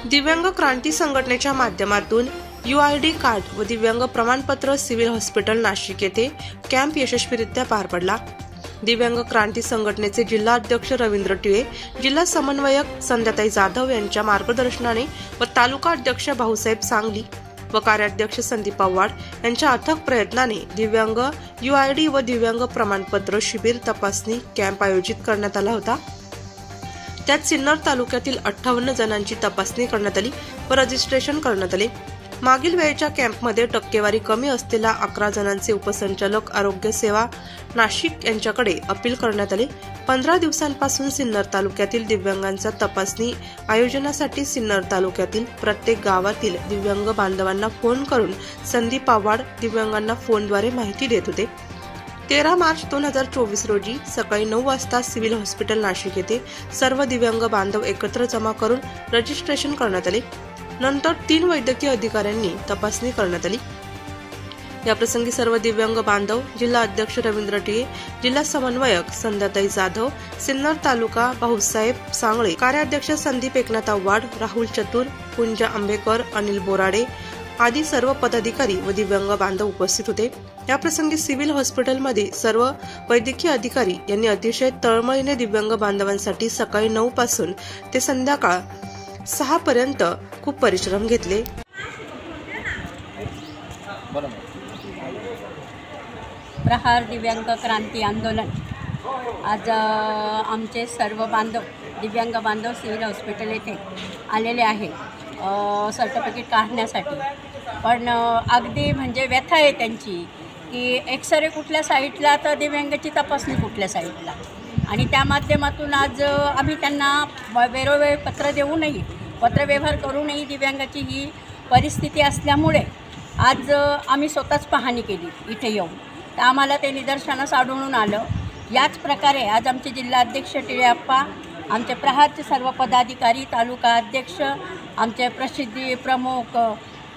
दिव्यांग क्रांती संघटनेच्या माध्यमातून UID कार्ड व दिव्यांग प्रमाणपत्र सिव्हिल हॉस्पिटल नाशिक येथे कॅम्प यशस्वीरित्या पार पडला। दिव्यांग क्रांती संघटनेचे जिल्हा अध्यक्ष रवींद्र टिळे, जिल्हा समन्वयक संध्याताई जाधव यांच्या मार्गदर्शनाने व तालुका अध्यक्ष भाऊसाहेब सांगली व कार्याध्यक्ष संदीप पवार यांच्या अथक प्रयत्नाने दिव्यांग UID व दिव्यांग प्रमाणपत्र शिबिर तपासणी कॅम्प आयोजित करण्यात आला होता। त्यात सिन्नर तालुक्यातील 58 जणांची तपासणी करण्यात आली व रजिस्ट्रेशन करण्यात आले। मागील वेळेच्या कॅम्पमध्ये टक्केवारी कमी असलेल्या 11 जणांचे उपसंचालक आरोग्य सेवा नाशिक यांच्याकडे अपील करण्यात आले। 15 दिवसांपासून सिन्नर तालुक्यातील दिव्यांगांच्या तपासणी आयोजनासाठी सिन्नर तालुक्यातील प्रत्येक गावातील दिव्यांग बांधवांना फोन करून संदीप पवार दिव्यांगांना फोनद्वारे माहिती देत होते। 13 मार्च 2024 रोजी सकाळी 9 वाजता सिव्हिल हॉस्पिटल नाशिक येथे सर्व दिव्यांग बांधव एकत्र जमा करून रजिस्ट्रेशन करण्यात आले। नंतर 3 वैद्यकीय अधिकाऱ्यांनी तपासणी करण्यात आली। याप्रसंगी सर्व दिव्यांग बांधव, जिल्हा अध्यक्ष रवींद्र टिळे, जिल्हा समन्वयक संध्याताई जाधव, सिन्नर तालुका भाऊसाहेब सांगळे, कार्याध्यक्ष संदीप एकनाथ आव्हाड, राहुल चतुर, कुंजा आंबेकर, अनिल बोराडे आदी सर्व पदाधिकारी व दिव्यांग बांधव उपस्थित होते। याप्रसंगी सिव्हिल हॉस्पिटलमध्ये सर्व वैद्यकीय अधिकारी यांनी अतिशय तळमळीने दिव्यांग बांधवांसाठी सकाळी 9 पासून ते संध्याकाळ 6 पर्यंत खूप परिश्रम घेतले। प्रहार दिव्यांग क्रांती आंदोलन आज आमचे सर्व बांधव दिव्यांग बांधव सिव्हिल हॉस्पिटल येथे आलेले आहे सर्टिफिकेट काढण्यासाठी। पण अगदी म्हणजे व्यथा आहे त्यांची की एक्सरे कुठल्या साईटला तर दिव्यांगाची तपासणी कुठल्या साईटला, आणि त्या माध्यमातून आज आम्ही त्यांना वेळोवेळी पत्र देऊनही पत्रव्यवहार करूनही दिव्यांगाची ही परिस्थिती असल्यामुळे आज आम्ही स्वतःच पाहणी केली इथे येऊन, तर आम्हाला ते निदर्शनास आढळून आलं। याच प्रकारे आज आमचे जिल्हाध्यक्ष टिळे आप्पा, आमचे प्रहारचे सर्व पदाधिकारी, तालुका अध्यक्ष, आमचे प्रसिद्धी प्रमुख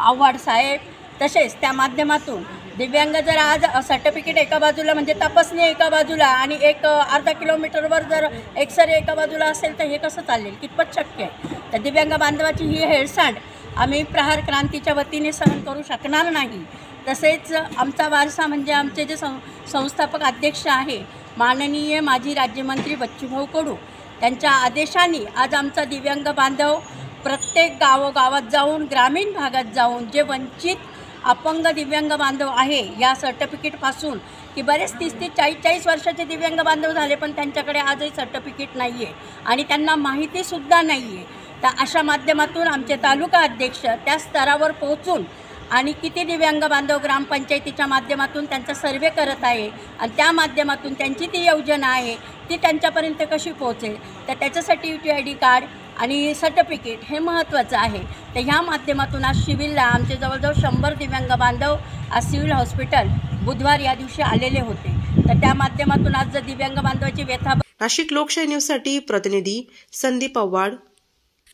आव्हाड साहेब, तसेच त्या माध्यमातून दिव्यांग जर आज सर्टिफिकेट एका बाजूला म्हणजे तपासणी एका बाजूला आणि एक अर्धा किलोमीटरवर जर एक्सरे एका बाजूला असेल तर हे कसं चालेल, कितपत शक्य आहे? तर दिव्यांग बांधवाची ही हेळसांड आम्ही प्रहार क्रांतीच्या वतीने सहन करू शकणार नाही। तसेच आमचा वारसा म्हणजे आमचे जे संस्थापक अध्यक्ष आहे माननीय माजी राज्यमंत्री बच्चूभाऊ कडू, त्यांच्या आदेशाने आज आमचा दिव्यांग बांधव प्रत्येक गावोगावात जाऊन, ग्रामीण भागात जाऊन जे वंचित अपंग दिव्यांग बांधव आहे या सर्टिफिकेटपासून, की बरेच 30-40 वर्षाचे दिव्यांग बांधव झाले पण त्यांच्याकडे आजही सर्टिफिकेट नाही आहे आणि त्यांना माहितीसुद्धा नाही आहे। तर अशा माध्यमातून आमचे तालुका अध्यक्ष त्या स्तरावर पोहोचून आणि किती दिव्यांग बांधव ग्रामपंचायतीच्या माध्यमातून त्यांचा सर्वे करत आहे आणि त्या माध्यमातून त्यांची ती योजना आहे ती त्यांच्यापर्यंत कशी पोहोचेल, तर त्याच्यासाठी UID कार्ड आणि सर्टिफिकेट हे महत्त्वाचं आहे। तर ह्या माध्यमातून आज सिव्हिलला आमचे जवळजवळ 100 दिव्यांग बांधव आज सिव्हिल हॉस्पिटल बुधवार या दिवशी आलेले होते। तर त्या माध्यमातून आज दिव्यांग बांधवाची व्यथा। नाशिक लोकशाही न्यूजसाठी प्रतिनिधी संदीप पवार,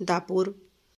दापूर।